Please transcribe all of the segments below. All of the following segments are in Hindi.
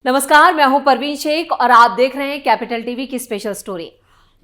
नमस्कार, मैं हूं परवीन शेख और आप देख रहे हैं कैपिटल टीवी की स्पेशल स्टोरी।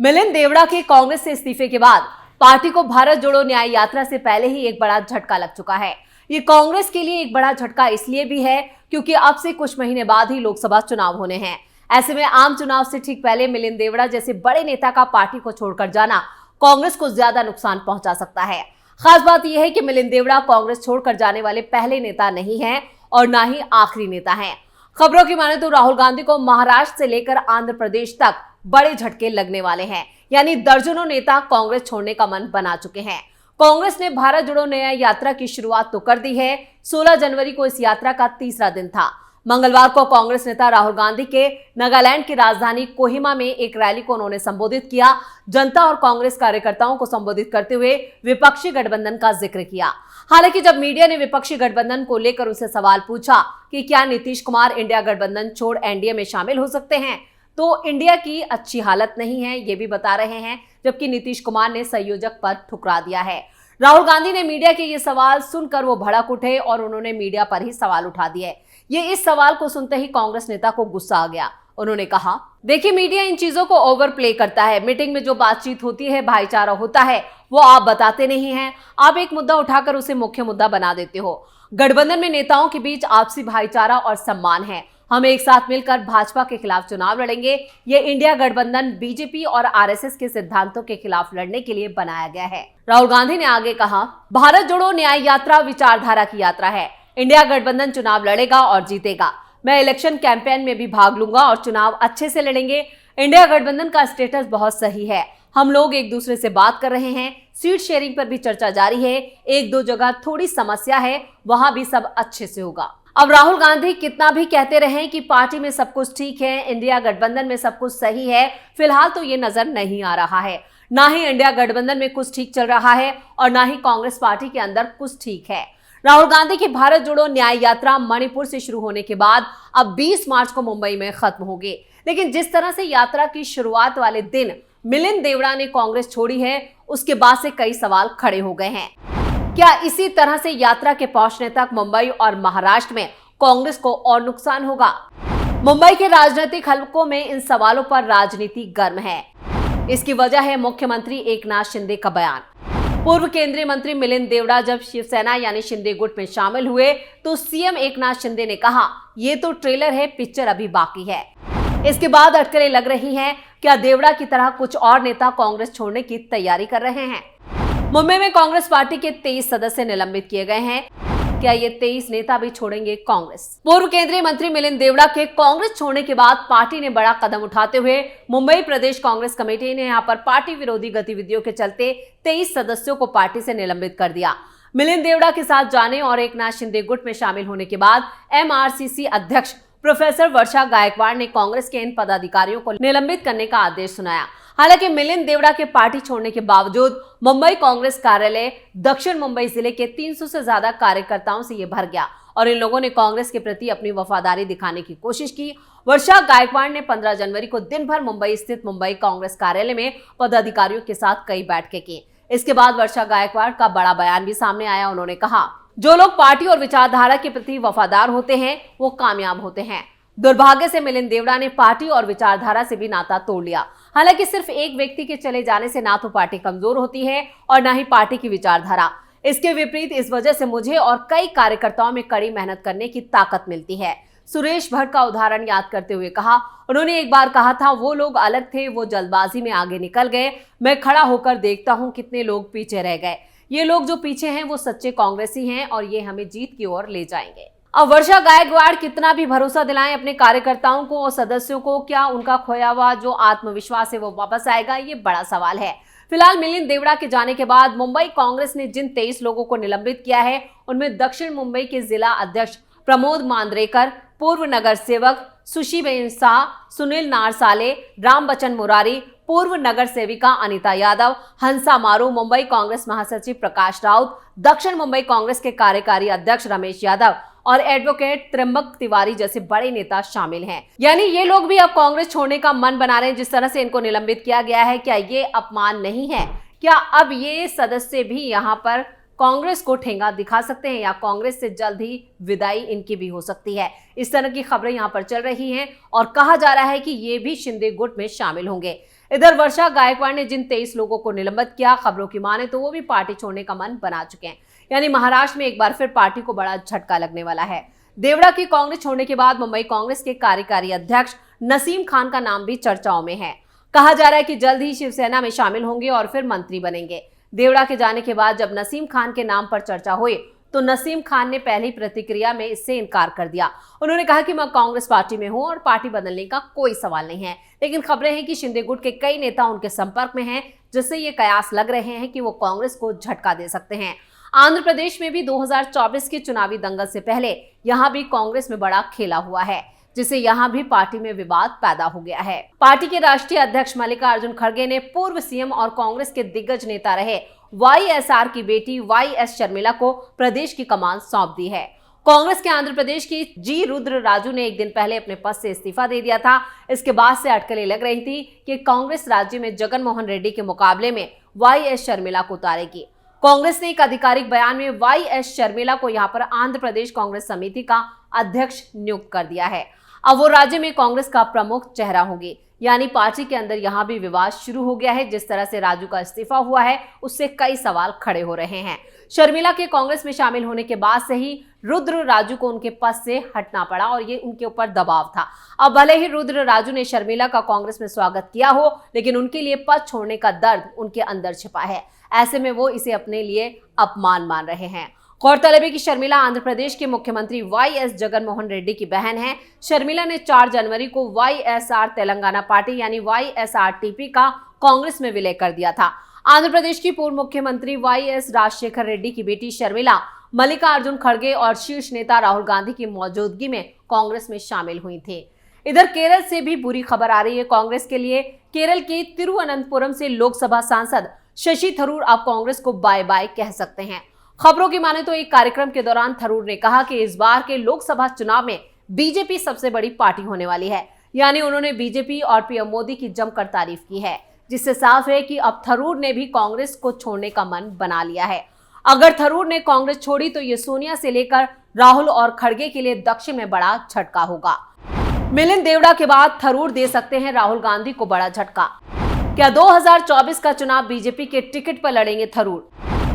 मिलिंद देवड़ा के कांग्रेस से इस्तीफे के बाद पार्टी को भारत जोड़ो न्याय यात्रा से पहले ही एक बड़ा झटका लग चुका है। ये कांग्रेस के लिए एक बड़ा झटका इसलिए भी है क्योंकि अब से कुछ महीने बाद ही लोकसभा चुनाव होने हैं। ऐसे में आम चुनाव से ठीक पहले मिलिंद देवड़ा जैसे बड़े नेता का पार्टी को छोड़कर जाना कांग्रेस को ज्यादा नुकसान पहुंचा सकता है। खास बात यह है कि मिलिंद देवड़ा कांग्रेस छोड़कर जाने वाले पहले नेता नहीं है और ना ही आखिरी नेता है। खबरों की माने तो राहुल गांधी को महाराष्ट्र से लेकर आंध्र प्रदेश तक बड़े झटके लगने वाले हैं, यानी दर्जनों नेता कांग्रेस छोड़ने का मन बना चुके हैं। कांग्रेस ने भारत जोड़ो न्याय यात्रा की शुरुआत तो कर दी है। 16 जनवरी को इस यात्रा का तीसरा दिन था। मंगलवार को कांग्रेस नेता राहुल गांधी के नागालैंड की राजधानी कोहिमा में एक रैली को उन्होंने संबोधित किया। जनता और कांग्रेस कार्यकर्ताओं को संबोधित करते हुए विपक्षी गठबंधन का जिक्र किया। हालांकि जब मीडिया ने विपक्षी गठबंधन को लेकर उनसे सवाल पूछा कि क्या नीतीश कुमार इंडिया गठबंधन छोड़ एनडीए में शामिल हो सकते हैं, तो इंडिया की अच्छी हालत नहीं है ये भी बता रहे हैं, जबकि नीतीश कुमार ने संयोजक पद ठुकरा दिया है। राहुल गांधी ने मीडिया के ये सवाल सुनकर वो भड़क उठे और उन्होंने मीडिया पर ही सवाल उठा दिए। ये इस सवाल को सुनते ही कांग्रेस नेता को गुस्सा आ गया। उन्होंने कहा, देखिए मीडिया इन चीजों को ओवर प्ले करता है। मीटिंग में जो बातचीत होती है, भाईचारा होता है, वो आप बताते नहीं हैं। आप एक मुद्दा उठाकर उसे मुख्य मुद्दा बना देते हो। गठबंधन में नेताओं के बीच आपसी भाईचारा और सम्मान है। हम एक साथ मिलकर भाजपा के खिलाफ चुनाव लड़ेंगे। ये इंडिया गठबंधन बीजेपी और आरएसएस के सिद्धांतों के खिलाफ लड़ने के लिए बनाया गया है। राहुल गांधी ने आगे कहा, भारत जोड़ो न्याय यात्रा विचारधारा की यात्रा है। इंडिया गठबंधन चुनाव लड़ेगा और जीतेगा। मैं इलेक्शन कैंपेन में भी भाग लूंगा और चुनाव अच्छे से लड़ेंगे। इंडिया गठबंधन का स्टेटस बहुत सही है। हम लोग एक दूसरे से बात कर रहे हैं। सीट शेयरिंग पर भी चर्चा जारी है। एक दो जगह थोड़ी समस्या है, वहां भी सब अच्छे से होगा। अब राहुल गांधी कितना भी कहते रहे कि पार्टी में सब कुछ ठीक है, इंडिया गठबंधन में सब कुछ सही है, फिलहाल तो ये नजर नहीं आ रहा है। ना ही इंडिया गठबंधन में कुछ ठीक चल रहा है और ना ही कांग्रेस पार्टी के अंदर कुछ ठीक है। राहुल गांधी की भारत जोड़ो न्याय यात्रा मणिपुर से शुरू होने के बाद अब 20 मार्च को मुंबई में खत्म होगी। लेकिन जिस तरह से यात्रा की शुरुआत वाले दिन मिलिंद देवड़ा ने कांग्रेस छोड़ी है, उसके बाद से कई सवाल खड़े हो गए हैं। क्या इसी तरह से यात्रा के पहुंचने तक मुंबई और महाराष्ट्र में कांग्रेस को और नुकसान होगा? मुंबई के राजनीतिक हलकों में इन सवालों पर राजनीति गर्म है। इसकी वजह है मुख्यमंत्री एकनाथ शिंदे का बयान। पूर्व केंद्रीय मंत्री मिलिंद देवड़ा जब शिवसेना यानी शिंदे गुट में शामिल हुए तो सीएम एकनाथ शिंदे ने कहा, ये तो ट्रेलर है, पिक्चर अभी बाकी है। इसके बाद अटकलें लग रही हैं, क्या देवड़ा की तरह कुछ और नेता कांग्रेस छोड़ने की तैयारी कर रहे हैं? मुंबई में कांग्रेस पार्टी के 23 सदस्य निलंबित किए गए हैं। क्या ये 23 नेता भी छोड़ेंगे कांग्रेस? पूर्व केंद्रीय मंत्री मिलिंद देवड़ा के कांग्रेस छोड़ने के बाद पार्टी ने बड़ा कदम उठाते हुए मुंबई प्रदेश कांग्रेस कमेटी ने यहां पर पार्टी विरोधी गतिविधियों के चलते 23 सदस्यों को पार्टी से निलंबित कर दिया। मिलिंद देवड़ा के साथ जाने और एकनाथ शिंदे गुट में शामिल होने के बाद एमआरसीसी अध्यक्ष प्रोफेसर वर्षा गायकवाड़ ने कांग्रेस के इन पदाधिकारियों को निलंबित करने का आदेश सुनाया। हालांकि मिलिंद देवड़ा के पार्टी छोड़ने के बावजूद मुंबई कांग्रेस कार्यालय दक्षिण मुंबई जिले के 300 से ज्यादा कार्यकर्ताओं से ये भर गया और इन लोगों ने कांग्रेस के प्रति अपनी वफादारी दिखाने की कोशिश की। वर्षा गायकवाड़ ने 15 जनवरी को दिन भर मुंबई स्थित मुंबई कांग्रेस कार्यालय में पदाधिकारियों के साथ कई बैठकें की। इसके बाद वर्षा गायकवाड़ का बड़ा बयान भी सामने आया। उन्होंने कहा, जो लोग पार्टी और विचारधारा के प्रति वफादार होते हैं वो कामयाब होते हैं। दुर्भाग्य से मिलिंद देवड़ा ने पार्टी और विचारधारा से भी नाता तोड़ लिया। हालांकि सिर्फ एक व्यक्ति के चले जाने से ना तो पार्टी कमजोर होती है और ना ही पार्टी की विचारधारा। इसके विपरीत इस वजह से मुझे और कई कार्यकर्ताओं में कड़ी मेहनत करने की ताकत मिलती है। सुरेश भट्ट का उदाहरण याद करते हुए कहा, उन्होंने एक बार कहा था, वो लोग अलग थे, वो जल्दबाजी में आगे निकल गए। मैं खड़ा होकर देखता हूँ कितने लोग पीछे रह गए। ये लोग जो पीछे हैं वो सच्चे कांग्रेसी हैं और ये हमें जीत की ओर ले जाएंगे। अब वर्षा गायकवाड़ कितना भी भरोसा दिलाएं अपने कार्यकर्ताओं को और सदस्यों को, क्या उनका खोया हुआ जो आत्मविश्वास है वो वापस आएगा, ये बड़ा सवाल है। फिलहाल मिलिंद देवड़ा के जाने के बाद मुंबई कांग्रेस ने जिन 23 लोगों को निलंबित किया है उनमें दक्षिण मुंबई के जिला अध्यक्ष प्रमोद मांद्रेकर, पूर्व नगर सेवक सुशीबेन शाह, सुनील नारसाले, राम बचन मुरारी, पूर्व नगर सेविका अनीता यादव, हंसा मारू, मुंबई कांग्रेस महासचिव प्रकाश राउत, दक्षिण मुंबई कांग्रेस के कार्यकारी अध्यक्ष रमेश यादव और एडवोकेट त्र्यंबक तिवारी जैसे बड़े नेता शामिल हैं। यानी ये लोग भी अब कांग्रेस छोड़ने का मन बना रहे हैं। जिस तरह से इनको निलंबित किया गया है, क्या ये अपमान नहीं है? क्या अब ये सदस्य भी यहाँ पर कांग्रेस को ठेंगा दिखा सकते हैं या कांग्रेस से जल्द ही विदाई इनकी भी हो सकती है। इस तरह की खबरें यहां पर चल रही हैं और कहा जा रहा है कि ये भी शिंदे गुट में शामिल होंगे। इधर वर्षा गायकवाड़ ने जिन 23 लोगों को निलंबित किया, खबरों की माने तो वो भी पार्टी छोड़ने का मन बना चुके हैं। यानी महाराष्ट्र में एक बार फिर पार्टी को बड़ा झटका लगने वाला है। देवड़ा की कांग्रेस छोड़ने के बाद मुंबई कांग्रेस के कार्यकारी अध्यक्ष नसीम खान का नाम भी चर्चाओं में है। कहा जा रहा है कि जल्द ही शिवसेना में शामिल होंगे और फिर मंत्री बनेंगे। देवड़ा के जाने के बाद जब नसीम खान के नाम पर चर्चा हुई तो नसीम खान ने पहली प्रतिक्रिया में इससे इनकार कर दिया। उन्होंने कहा कि मैं कांग्रेस पार्टी में हूं और पार्टी बदलने का कोई सवाल नहीं है। लेकिन खबरें हैं कि शिंदे गुट के कई नेता उनके संपर्क में हैं, जिससे ये कयास लग रहे हैं कि वो कांग्रेस को झटका दे सकते हैं। आंध्र प्रदेश में भी 2024 के चुनावी दंगल से पहले यहां भी कांग्रेस में बड़ा खेला हुआ है, जिससे यहां भी पार्टी में विवाद पैदा हो गया है। पार्टी के राष्ट्रीय अध्यक्ष मल्लिकार्जुन खड़गे ने पूर्व सीएम और कांग्रेस के दिग्गज नेता रहे वाईएसआर की बेटी वाईएस शर्मिला को प्रदेश की कमान सौंप दी है। कांग्रेस के आंध्र प्रदेश की जी रुद्र राजू ने एक दिन पहले अपने पद से इस्तीफा दे दिया था। इसके बाद से अटकलें लग रही थी कि कांग्रेस राज्य में जगन मोहन रेड्डी के मुकाबले में वाईएस शर्मिला को उतारेगी। कांग्रेस ने एक आधिकारिक बयान में वाईएस शर्मिला को यहां पर आंध्र प्रदेश कांग्रेस समिति का अध्यक्ष नियुक्त कर दिया है। अब वो राज्य में कांग्रेस का प्रमुख चेहरा होंगे। यानी पार्टी के अंदर यहां भी विवाद शुरू हो गया है। जिस तरह से राजू का इस्तीफा हुआ है उससे कई सवाल खड़े हो रहे हैं। शर्मिला के कांग्रेस में शामिल होने के बाद से ही रुद्र राजू को उनके पद से हटना पड़ा और ये उनके ऊपर दबाव था। अब भले ही रुद्र राजू ने शर्मिला का कांग्रेस में स्वागत किया हो, लेकिन उनके लिए पद छोड़ने का दर्द उनके अंदर छिपा है। ऐसे में वो इसे अपने लिए अपमान मान रहे हैं। गौरतलब है कि शर्मिला आंध्र प्रदेश के मुख्यमंत्री वाईएस जगन मोहन रेड्डी की बहन है। शर्मिला ने 4 जनवरी को वाईएसआर तेलंगाना पार्टी यानी वाईएसआरटीपी का कांग्रेस में विलय कर दिया था। आंध्र प्रदेश की पूर्व मुख्यमंत्री वाईएस राजशेखर रेड्डी की बेटी शर्मिला मल्लिकार्जुन खड़गे और शीर्ष नेता राहुल गांधी की मौजूदगी में कांग्रेस में शामिल हुई थी। इधर केरल से भी बुरी खबर आ रही है कांग्रेस के लिए। केरल के तिरुवनंतपुरम से लोकसभा सांसद शशि थरूर अब कांग्रेस को बाय बाय कह सकते हैं। खबरों की माने तो एक कार्यक्रम के दौरान थरूर ने कहा कि इस बार के लोकसभा चुनाव में बीजेपी सबसे बड़ी पार्टी होने वाली है। यानी उन्होंने बीजेपी और पीएम मोदी की जमकर तारीफ की है, जिससे साफ है कि अब थरूर ने भी कांग्रेस को छोड़ने का मन बना लिया है। अगर थरूर ने कांग्रेस छोड़ी तो ये सोनिया से लेकर राहुल और खड़गे के लिए दक्षिण में बड़ा झटका होगा। मिलिंद देवड़ा के बाद थरूर दे सकते हैं राहुल गांधी को बड़ा झटका। क्या 2024 का चुनाव बीजेपी के टिकट पर लड़ेंगे थरूर?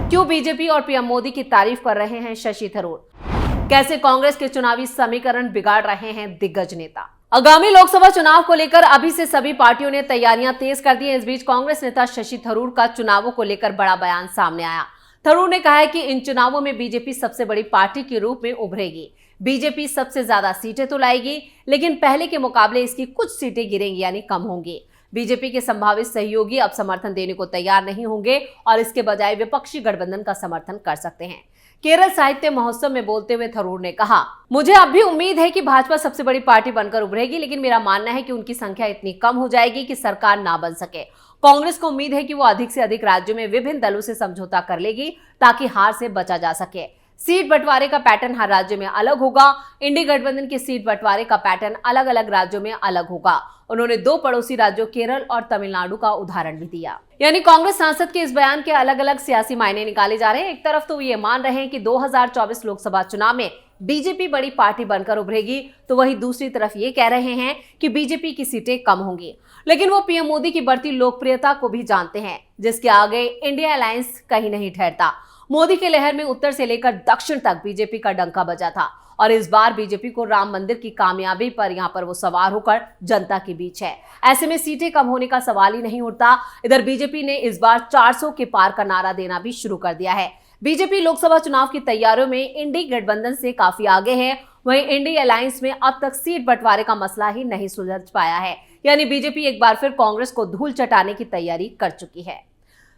क्यों बीजेपी और पीएम मोदी की तारीफ कर रहे हैं शशि थरूर? कैसे कांग्रेस के चुनावी समीकरण बिगाड़ रहे हैं दिग्गज नेता? आगामी लोकसभा चुनाव को लेकर अभी से सभी पार्टियों ने तैयारियां तेज कर दी हैं। इस बीच कांग्रेस नेता शशि थरूर का चुनावों को लेकर बड़ा बयान सामने आया। थरूर ने कहा है कि इन चुनावों में बीजेपी सबसे बड़ी पार्टी के रूप में उभरेगी। बीजेपी सबसे ज्यादा सीटें तो लाएगी, लेकिन पहले के मुकाबले इसकी कुछ सीटें गिरेंगी यानी कम होंगी। बीजेपी के संभावित सहयोगी अब समर्थन देने को तैयार नहीं होंगे और इसके बजाय विपक्षी गठबंधन का समर्थन कर सकते हैं। केरल साहित्य महोत्सव में बोलते हुए थरूर ने कहा, मुझे अब भी उम्मीद है कि भाजपा सबसे बड़ी पार्टी बनकर उभरेगी, लेकिन मेरा मानना है कि उनकी संख्या इतनी कम हो जाएगी कि सरकार ना बन सके। कांग्रेस को उम्मीद है कि वो अधिक से अधिक राज्यों में विभिन्न दलों से समझौता कर लेगी ताकि हार से बचा जा सके। सीट बंटवारे का पैटर्न हर राज्य में अलग होगा। इंडी गठबंधन के सीट बंटवारे का पैटर्न अलग अलग राज्यों में अलग होगा। उन्होंने 2 पड़ोसी राज्यों केरल और तमिलनाडु का उदाहरण भी दिया। यानी कांग्रेस सांसद के इस बयान के अलग अलग सियासी मायने निकाले जा रहे हैं। एक तरफ तो ये मान रहे हैं कि 2024 लोकसभा चुनाव में बीजेपी बड़ी पार्टी बनकर उभरेगी, तो वहीं दूसरी तरफ ये कह रहे हैं कि बीजेपी की सीटें कम होंगी। लेकिन वो पीएम मोदी की बढ़ती लोकप्रियता को भी जानते हैं, जिसके आगे इंडिया अलायंस कहीं नहीं ठहरता। मोदी के लहर में उत्तर से लेकर दक्षिण तक बीजेपी का डंका बजा था और इस बार बीजेपी को राम मंदिर की कामयाबी पर यहां पर वो सवार होकर जनता के बीच है। ऐसे में सीटें कम होने का सवाल ही नहीं उठता। इधर बीजेपी ने इस बार 400 के पार का नारा देना भी शुरू कर दिया है। बीजेपी लोकसभा चुनाव की तैयारियों में इंडी गठबंधन से काफी आगे है। वहीं इंडी अलायंस में अब तक सीट बंटवारे का मसला ही नहीं सुलझ पाया है। यानी बीजेपी एक बार फिर कांग्रेस को धूल चटाने की तैयारी कर चुकी है।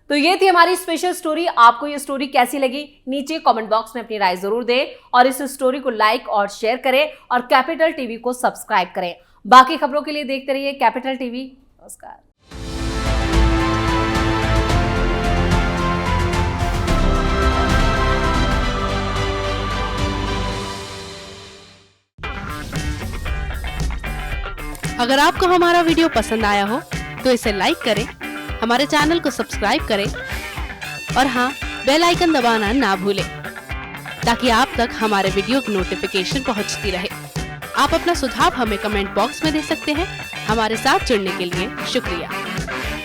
तो ये थी हमारी स्पेशल स्टोरी। आपको ये स्टोरी कैसी लगी नीचे कमेंट बॉक्स में अपनी राय जरूर दें और इस स्टोरी को लाइक और शेयर करें और कैपिटल टीवी को सब्सक्राइब करें। बाकी खबरों के लिए देखते रहिए कैपिटल टीवी। नमस्कार। अगर आपको हमारा वीडियो पसंद आया हो तो इसे लाइक करें, हमारे चैनल को सब्सक्राइब करें और हाँ, बेल आइकन दबाना ना भूलें ताकि आप तक हमारे वीडियो की नोटिफिकेशन पहुंचती रहे। आप अपना सुझाव हमें कमेंट बॉक्स में दे सकते हैं। हमारे साथ जुड़ने के लिए शुक्रिया।